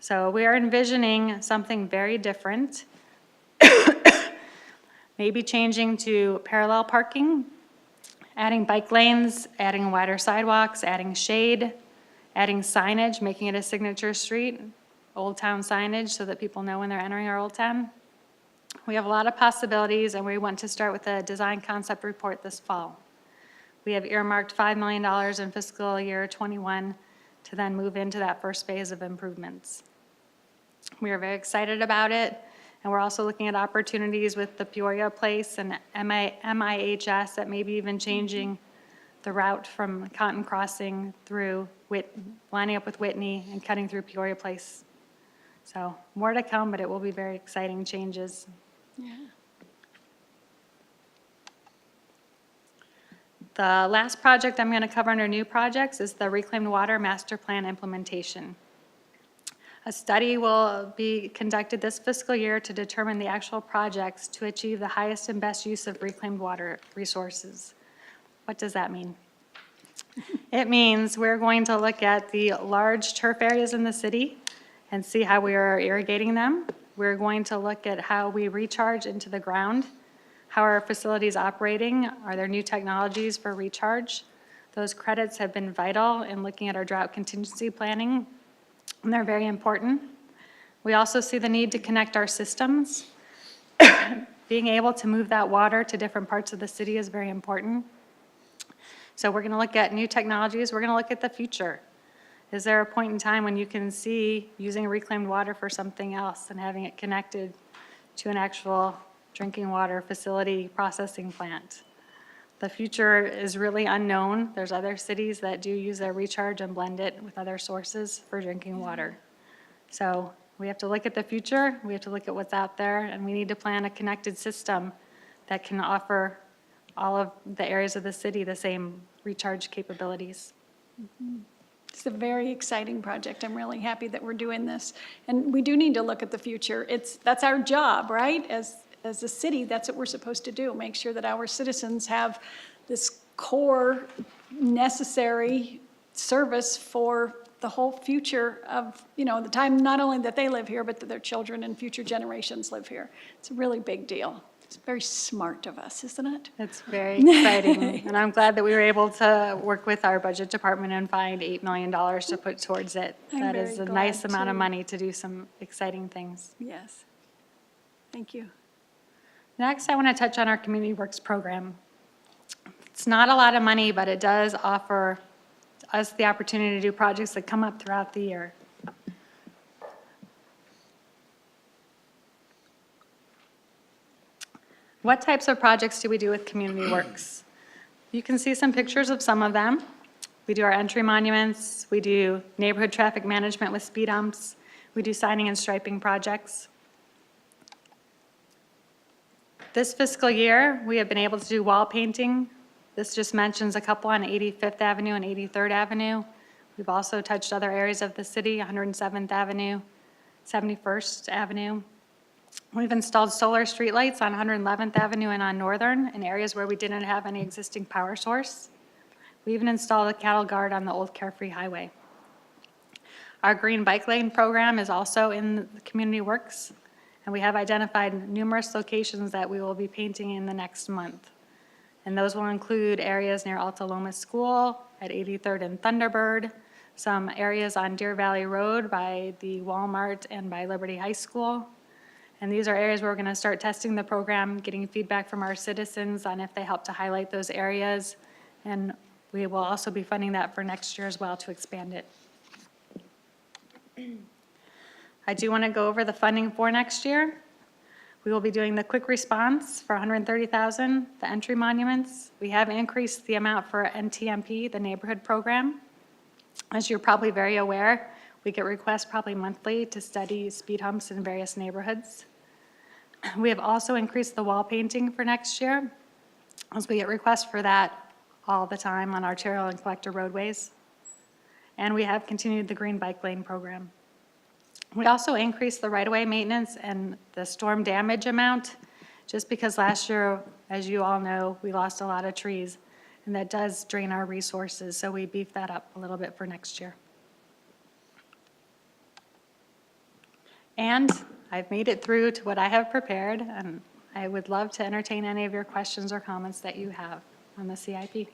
So we are envisioning something very different. Maybe changing to parallel parking, adding bike lanes, adding wider sidewalks, adding shade, adding signage, making it a signature street, Old Town signage so that people know when they're entering our Old Town. We have a lot of possibilities, and we want to start with a design concept report this fall. We have earmarked $5 million in fiscal year '21 to then move into that first phase of improvements. We are very excited about it, and we're also looking at opportunities with the Peoria Place and MIHS that maybe even changing the route from Cotton Crossing through lining up with Whitney and cutting through Peoria Place. So more to come, but it will be very exciting changes. Yeah. The last project I'm going to cover under new projects is the Reclaimed Water Master Plan implementation. A study will be conducted this fiscal year to determine the actual projects to achieve the highest and best use of reclaimed water resources. What does that mean? It means we're going to look at the large turf areas in the city and see how we are irrigating them. We're going to look at how we recharge into the ground, how our facilities operating, are there new technologies for recharge? Those credits have been vital in looking at our drought contingency planning, and they're very important. We also see the need to connect our systems. Being able to move that water to different parts of the city is very important. So we're going to look at new technologies. We're going to look at the future. Is there a point in time when you can see using reclaimed water for something else and having it connected to an actual drinking water facility processing plant? The future is really unknown. There's other cities that do use their recharge and blend it with other sources for drinking water. So we have to look at the future, we have to look at what's out there, and we need to plan a connected system that can offer all of the areas of the city the same recharge capabilities. It's a very exciting project. I'm really happy that we're doing this. And we do need to look at the future. That's our job, right? As a city, that's what we're supposed to do, make sure that our citizens have this core necessary service for the whole future of, the time not only that they live here, but that their children and future generations live here. It's a really big deal. It's very smart of us, isn't it? It's very exciting, and I'm glad that we were able to work with our budget department and find $8 million to put towards it. I'm That very is a glad, nice amount of too. money to do some exciting things. Yes. Thank you. Next, I want to touch on our Community Works program. It's not a lot of money, but it does offer us the opportunity to do projects that come up throughout the year. What types of projects do we do with Community Works? You can see some pictures of some of them. We do our entry monuments, we do neighborhood traffic management with speed humps, we do signing and striping projects. This fiscal year, we have been able to do wall painting. This just mentions a couple on 85th Avenue and 83rd Avenue. We've also touched other areas of the city, 107th Avenue, 71st Avenue. We've installed solar streetlights on 111th Avenue and on Northern in areas where we didn't have any existing power source. We even installed a cattle guard on the old Carefree Highway. Our green bike lane program is also in the Community Works, and we have identified numerous locations that we will be painting in the next month. And those will include areas near Alta Loma School at 83rd and Thunderbird, some areas on Deer Valley Road by the Walmart and by Liberty High School. And these are areas where we're going to start testing the program, getting feedback from our citizens on if they help to highlight those areas. And we will also be funding that for next year as well to expand it. I do want to go over the funding for next year. We will be doing the quick response for $130,000, the entry monuments. We have increased the amount for NTMP, the neighborhood program. As you're probably very aware, we get requests probably monthly to study speed humps in various neighborhoods. We have also increased the wall painting for next year, as we get requests for that all the time on arterial and collector roadways. And we have continued the green bike lane program. We also increased the right-of-way maintenance and the storm damage amount, just because last year, as you all know, we lost a lot of trees, and that does drain our resources, so we beefed that up a little bit for next year. And I've made it through to what I have prepared, and I would love to entertain any of your questions or comments that you have on the CIP.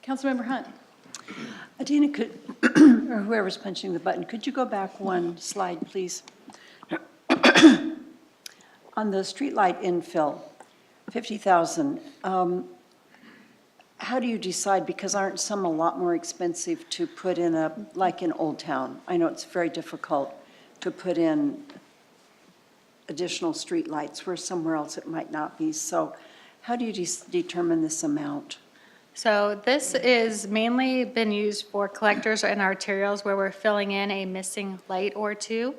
Councilmember Hunt. Adina, could, or whoever's punching the button, could you go back one slide, please? On the streetlight infill, 50,000, how do you decide, because aren't some a lot more expensive to put in like in Old Town? I know it's very difficult to put in additional streetlights where somewhere else it might not be. So how do you determine this amount? So this is mainly been used for collectors and arterials where we're filling in a missing light or two.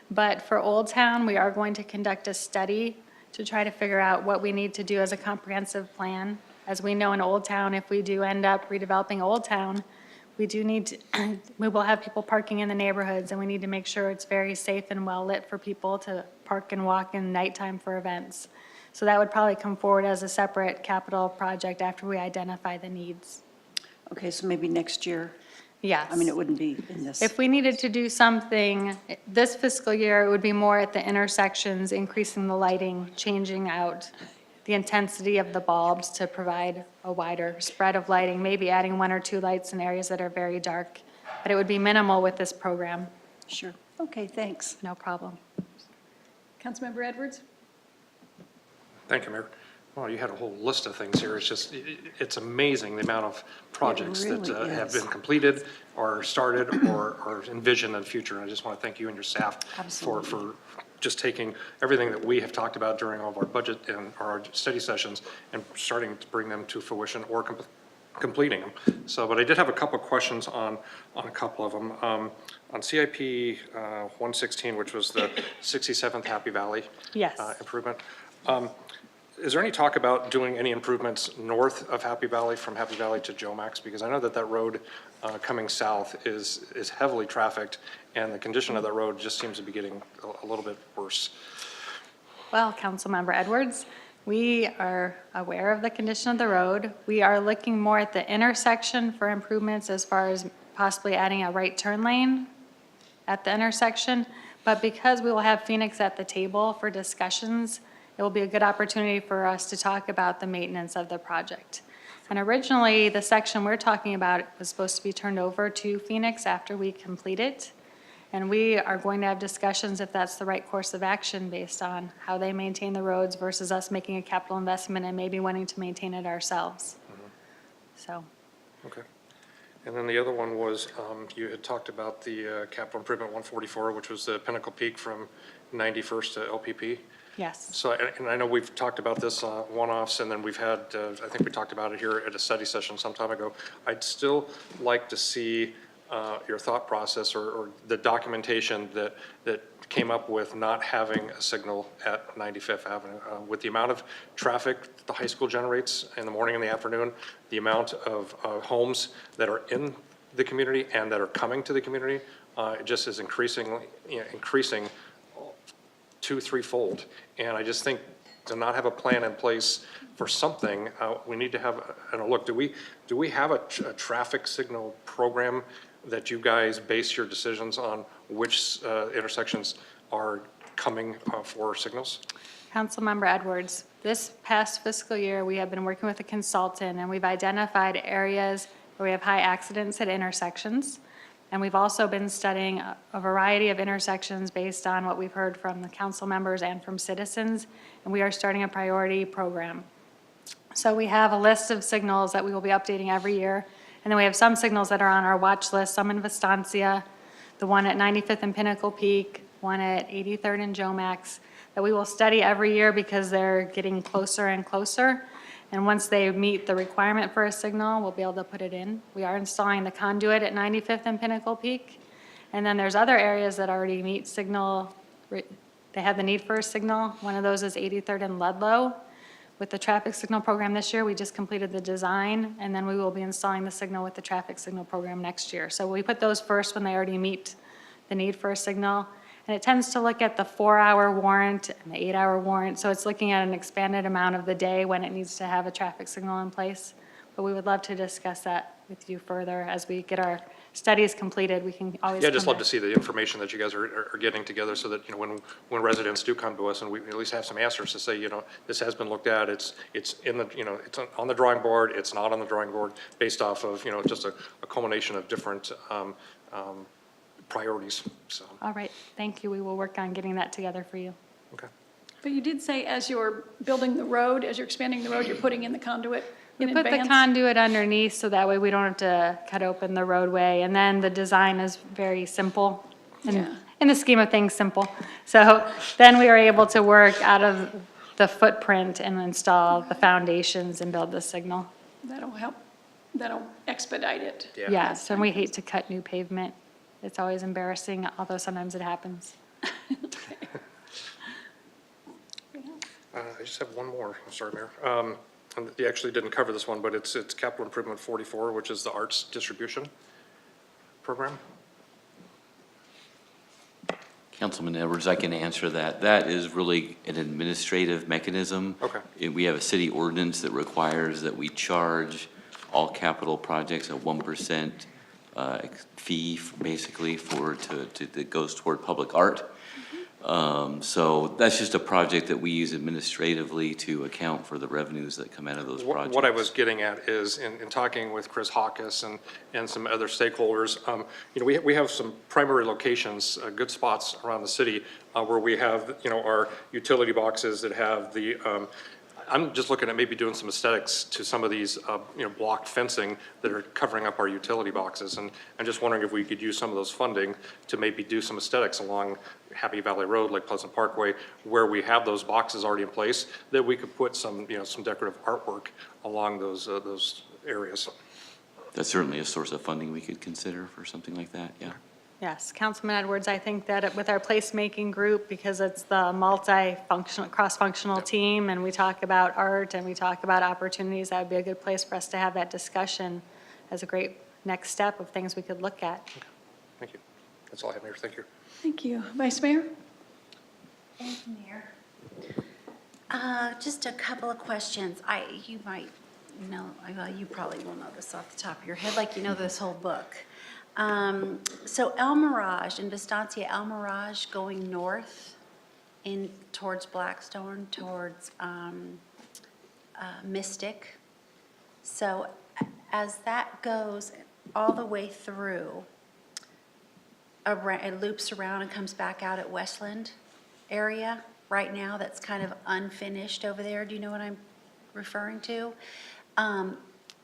But for Old Town, we are going to conduct a study to try to figure out what we need to do as a comprehensive plan. As we know in Old Town, if we do end up redeveloping Old Town, we do need to, we will have people parking in the neighborhoods, and we need to make sure it's very safe and well lit for people to park and walk in nighttime for events. So that would probably come forward as a separate capital project after we identify the needs. Okay, so maybe next year? Yes. I mean, it wouldn't be in this. If we needed to do something this fiscal year, it would be more at the intersections, increasing the lighting, changing out the intensity of the bulbs to provide a wider spread of lighting, maybe adding 1 or 2 lights in areas that are very dark. But it would be minimal with this program. Sure. Okay, thanks. No problem. Councilmember Edwards. Thank you, Mayor. Well, you had a whole list of things here. It's just, it's amazing the amount of projects that really have is. been completed or started or are envisioned in the future. And I just want to thank you and your staff for just taking everything that we have talked about during all of our budget and our study sessions and starting to bring them to fruition or completing them. So, but I did have a couple of questions on a couple of them. On CIP 116, which was the 67th Happy Valley Yes. improvement. Is there any talk about doing any improvements north of Happy Valley, from Happy Valley to Jomax? Because I know that that road coming south is heavily trafficked, and the condition of that road just seems to be getting a little bit worse. Well, Councilmember Edwards, we are aware of the condition of the road. We are looking more at the intersection for improvements as far as possibly adding a right turn lane at the intersection. But because we will have Phoenix at the table for discussions, it will be a good opportunity for us to talk about the maintenance of the project. And originally, the section we're talking about was supposed to be turned over to Phoenix after we complete it. And we are going to have discussions if that's the right course of action based on how they maintain the roads versus us making a capital investment and maybe wanting to maintain it ourselves. So, Okay. And then the other one was, you had talked about the capital improvement 144, which was the Pinnacle Peak from 91st to LPP. yes. So, and I know we've talked about this one-offs, and then we've had, I think we talked about it here at a study session some time ago. I'd still like to see your thought process or the documentation that came up with not having a signal at 95th Avenue. With the amount of traffic the high school generates in the morning and the afternoon, the amount of homes that are in the community and that are coming to the community, it just is increasing 2-3-fold. And I just think to not have a plan in place for something, we need to have a look. Do we have a traffic signal program that you guys base your decisions on which intersections are coming for signals? Councilmember Edwards, this past fiscal year, we have been working with a consultant, and we've identified areas where we have high accidents at intersections. And we've also been studying a variety of intersections based on what we've heard from the council members and from citizens, and we are starting a priority program. So we have a list of signals that we will be updating every year, and then we have some signals that are on our watch list, some in Vistancia, the one at 95th and Pinnacle Peak, one at 83rd and Jomax, that we will study every year because they're getting closer and closer. And once they meet the requirement for a signal, we'll be able to put it in. We are installing the conduit at 95th and Pinnacle Peak. And then there's other areas that already meet signal, they have the need for a signal. One of those is 83rd and Ludlow. With the traffic signal program this year, we just completed the design, and then we will be installing the signal with the traffic signal program next year. So we put those first when they already meet the need for a signal. And it tends to look at the 4-hour warrant and the 8-hour warrant. So it's looking at an expanded amount of the day when it needs to have a traffic signal in place. But we would love to discuss that with you further as we get our studies completed. We can always. Yeah, I'd just come love to back. see the information that you guys are getting together so that, when residents do come to us and we at least have some answers to say, this has been looked at, it's in the, it's on the drawing board, it's not on the drawing board, based off of, just a culmination of different priorities, so, All right, thank you. We will work on getting that together for you. okay. But you did say as you're building the road, as you're expanding the road, you're putting in the conduit in We put the advance? conduit underneath, so that way we don't have to cut open the roadway. And then the design is very simple, Yeah. in the scheme of things, simple. So then we are able to work out of the footprint and install the foundations and build the signal. That'll help, that'll expedite it. Yeah. Yes, and we hate to cut new pavement. It's always embarrassing, although sometimes it happens. I just have one more, I'm sorry, Mayor. And you actually didn't cover this one, but it's Capital Improvement 44, which is the arts distribution program. Councilman Edwards, I can answer that. That is really an administrative mechanism. Okay. We have a city ordinance that requires that we charge all capital projects a 1% fee, basically, that goes toward public art. So that's just a project that we use administratively to account for the revenues that come out of those projects. What I was getting at is, in talking with Chris Hawkes and some other stakeholders, we have some primary locations, good spots around the city where we have, our utility boxes that have the, I'm just looking at maybe doing some aesthetics to some of these, blocked fencing that are covering up our utility boxes. And I'm just wondering if we could use some of those funding to maybe do some aesthetics along Happy Valley Road, Lake Pleasant Parkway, where we have those boxes already in place, that we could put some, some decorative artwork along those areas. That's certainly a source of funding we could consider for something like that, yeah. Yes, Councilman Edwards, I think that with our placemaking group, because it's the multi-functional, cross-functional team, and we talk about art and we talk about opportunities, that would be a good place for us to have that discussion as a great next step of things we could look at. Thank you. That's all I have, Mayor. Thank you. Thank you. Vice Mayor? Thank you, Mayor. Just a couple of questions. You might know, well, you probably will know this off the top of your head, like you know this whole book. So El Mirage, in Vistancia, El Mirage going north in towards Blackstone, towards Mystic. So as that goes all the way through, it loops around and comes back out at Westland area right now, that's kind of unfinished over there. Do you know what I'm referring to?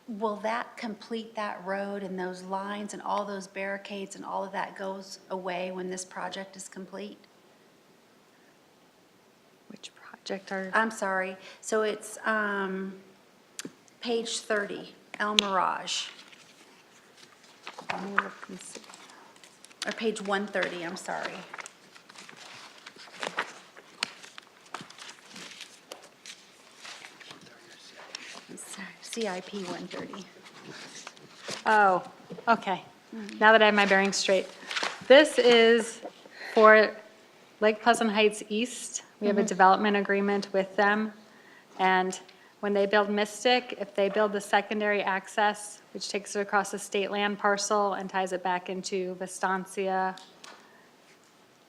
Will that complete that road and those lines and all those barricades and all of that goes away when this project is complete? Which project are, I'm sorry. So it's page 30, El Mirage, let me look and see. or page 130, I'm sorry. I'm sorry, CIP 130. Oh, okay. Now that I have my bearings straight. This is for Lake Pleasant Heights East. We have a development agreement with them. And when they build Mystic, if they build the secondary access, which takes it across a state land parcel and ties it back into Vistancia,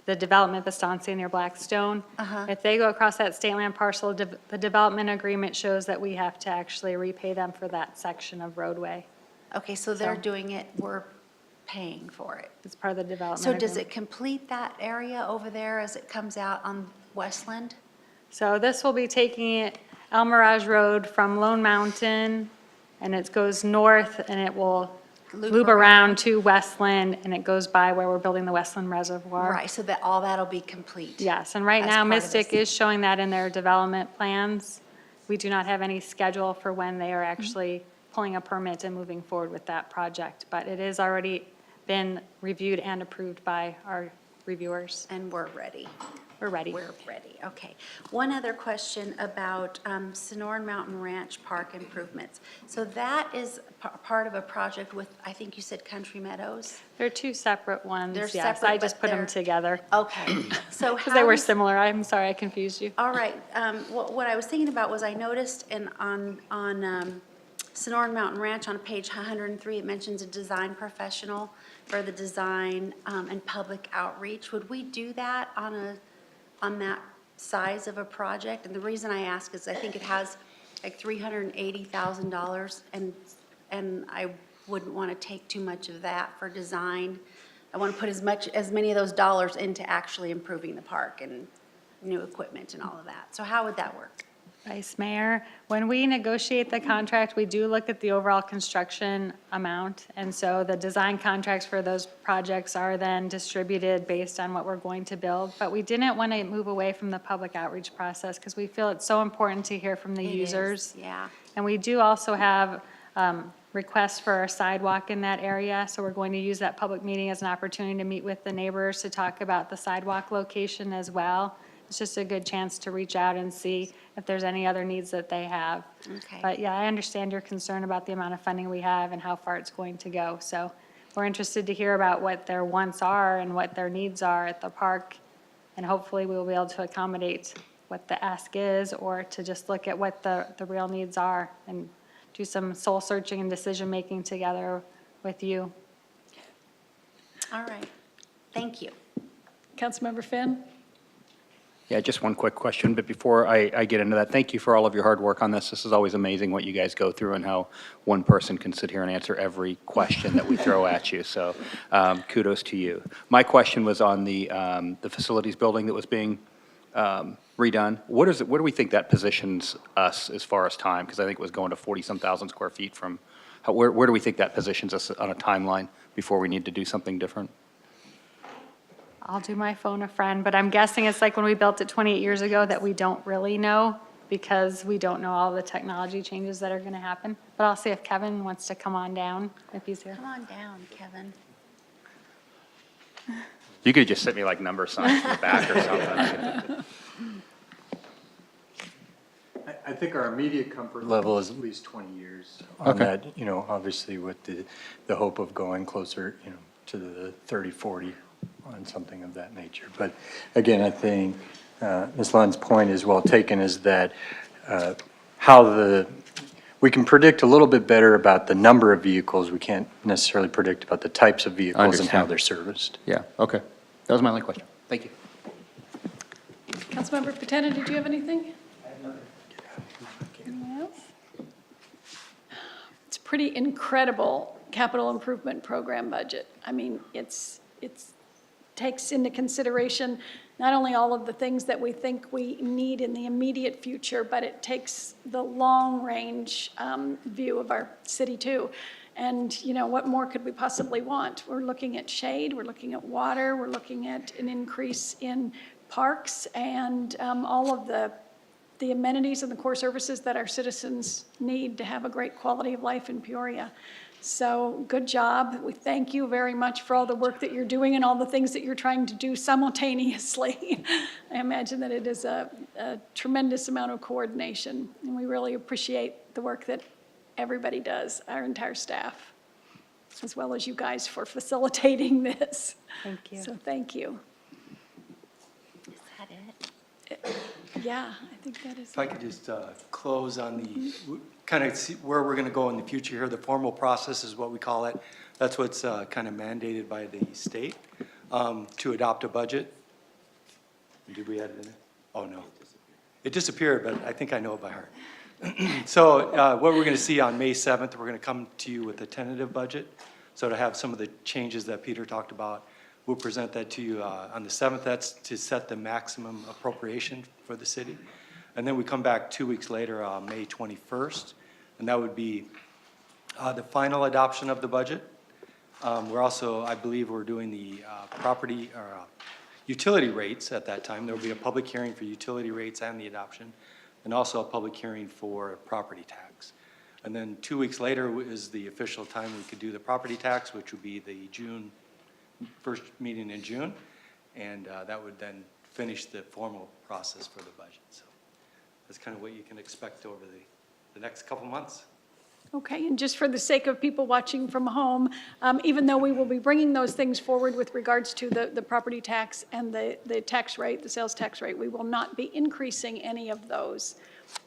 the development, Estancia near Blackstone. If they go across that state land parcel, the development agreement shows that we have to actually repay them for that section of roadway. Okay, so they're So- doing it, we're paying for it. It's part of the development So does agreement. it complete that area over there as it comes out on Westland? So this will be taking it El Mirage Road from Lone Mountain, and it goes north, and it will loop around to Westland, and it goes by where we're building the Westland Reservoir. Right, so that, all that'll be complete? Yes, and right as now part of Mystic this. is showing that in their development plans. We do not have any schedule for when they are actually pulling a permit and moving forward with that project, but it has already been reviewed and approved by our reviewers. And we're ready? We're ready. We're ready, okay. One other question about Sonoran Mountain Ranch Park improvements. So that is part of a project with, I think you said Country Meadows? They're two separate ones, They're yes. separate, I just but put them they're- together. Okay, so Because how they were does- similar. I'm sorry, I confused you. All right, what I was thinking about was I noticed on Sonoran Mountain Ranch on page 103, it mentions a design professional for the design and public outreach. Would we do that on that size of a project? And the reason I ask is I think it has like $380,000 and I wouldn't want to take too much of that for design. I want to put as many of those dollars into actually improving the park and new equipment and all of that. So how would that work? Vice Mayor, when we negotiate the contract, we do look at the overall construction amount. And so the design contracts for those projects are then distributed based on what we're going to build. But we didn't want to move away from the public outreach process because we feel it's so important to hear from the It is, users. yeah. And we do also have requests for a sidewalk in that area. So we're going to use that public meeting as an opportunity to meet with the neighbors to talk about the sidewalk location as well. It's just a good chance to reach out and see if there's any other needs that they have. Okay. But yeah, I understand your concern about the amount of funding we have and how far it's going to go. So we're interested to hear about what their wants are and what their needs are at the park. And hopefully we will be able to accommodate what the ask is or to just look at what the real needs are and do some soul searching and decision-making together with you. All right, thank you. Councilmember Finn? Yeah, just one quick question, but before I get into that, thank you for all of your hard work on this. This is always amazing what you guys go through and how one person can sit here and answer every question that we throw at you, so kudos to you. My question was on the facilities building that was being redone. What do we think that positions us as far as time? Because I think it was going to 40-some thousand square feet from, where do we think that positions us on a timeline before we need to do something different? I'll do my phone a friend, but I'm guessing it's like when we built it 28 years ago that we don't really know because we don't know all the technology changes that are going to happen. But I'll see if Kevin wants to come on down, if he's here. Come on down, Kevin. You could just send me like number signs in the back or something. I think our immediate comfort level is at least 20 years on Okay. that, obviously with the hope of going closer, to the 30, 40 on something of that nature. But again, I think Ms. Lund's point is well taken, is that we can predict a little bit better about the number of vehicles. We can't necessarily predict about the types of vehicles and how Understand. they're serviced. Yeah, okay. That was my only question. Thank you. Councilmember Patena, did you have anything? Anyone else? It's a pretty incredible capital improvement program budget. I mean, it's takes into consideration not only all of the things that we think we need in the immediate future, but it takes the long-range view of our city too. And, what more could we possibly want? We're looking at shade, we're looking at water, we're looking at an increase in parks and all of the amenities and the core services that our citizens need to have a great quality of life in Peoria. So good job. We thank you very much for all the work that you're doing and all the things that you're trying to do simultaneously. I imagine that it is a tremendous amount of coordination, and we really appreciate the work that everybody does, our entire staff, as well as you guys for facilitating this. Thank you. So thank you. Is that it? Yeah, I think that is. If I could just close on the, kind of see where we're going to go in the future here. The formal process is what we call it. That's what's kind of mandated by the state to adopt a budget Did we add it in there? Oh, no. It disappeared, but I think I know it by heart. So what we're going to see on May 7th, we're going to come to you with a tentative budget. So to have some of the changes that Peter talked about, we'll present that to you on the 7th. That's to set the maximum appropriation for the city. And then we come back 2 weeks later, May 21st, and that would be the final adoption of the budget. We're also, I believe, we're doing the property or utility rates at that time. There will be a public hearing for utility rates and the adoption, and also a public hearing for property tax. And then 2 weeks later is the official time we could do the property tax, which would be the first meeting in June, and that would then finish the formal process for the budget. So that's kind of what you can expect over the next couple months. Okay, and just for the sake of people watching from home, even though we will be bringing those things forward with regards to the property tax and the tax rate, the sales tax rate, we will not be increasing any of those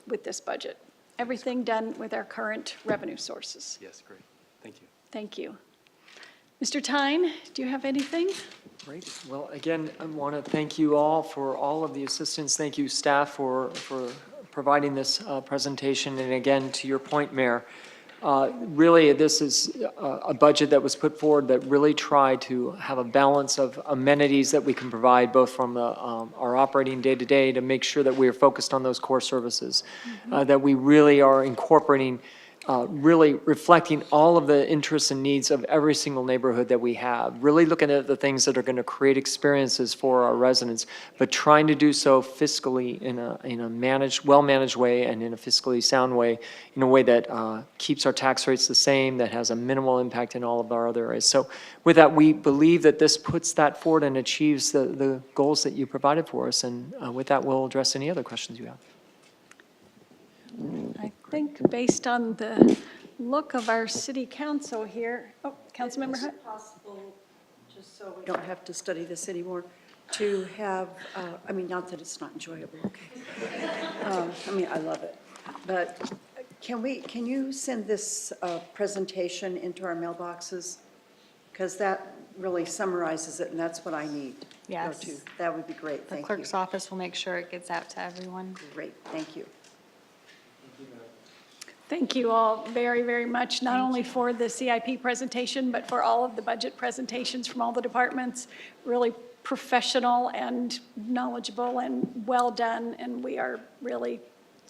with this budget. Everything done with our current revenue sources. Yes, great. Thank you. Thank you. Mr. Tyne, do you have anything? Great. Well, again, I want to thank you all for all of the assistance. Thank you, staff, for providing this presentation. And again, to your point, Mayor, really, this is a budget that was put forward that really tried to have a balance of amenities that we can provide, both from our operating day-to-day to make sure that we are focused on those core services, that we really are incorporating, really reflecting all of the interests and needs of every single neighborhood that we have, really looking at the things that are going to create experiences for our residents, but trying to do so fiscally in a well-managed way and in a fiscally sound way, in a way that keeps our tax rates the same, that has a minimal impact in all of our other areas. So with that, we believe that this puts that forward and achieves the goals that you provided for us. And with that, we'll address any other questions you have. I think based on the look of our city council here, oh, Councilmember Hunt? Is it possible, just so we don't have to study this anymore, to have, I mean, not that it's not enjoyable, okay. I mean, I love it. But can you send this presentation into our mailboxes? Because that really summarizes it, and that's what I need. to go Yes. to. That would be great, The thank you. clerk's office will make sure it gets out to everyone. Great, thank you. Thank you all very, very much, not only for the CIP presentation, but for all of the budget presentations from all the departments. Really professional and knowledgeable and well done, and we are really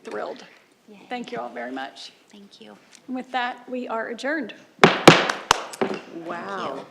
thrilled. Thank you all very much. Thank you. And with that, we are adjourned. Wow.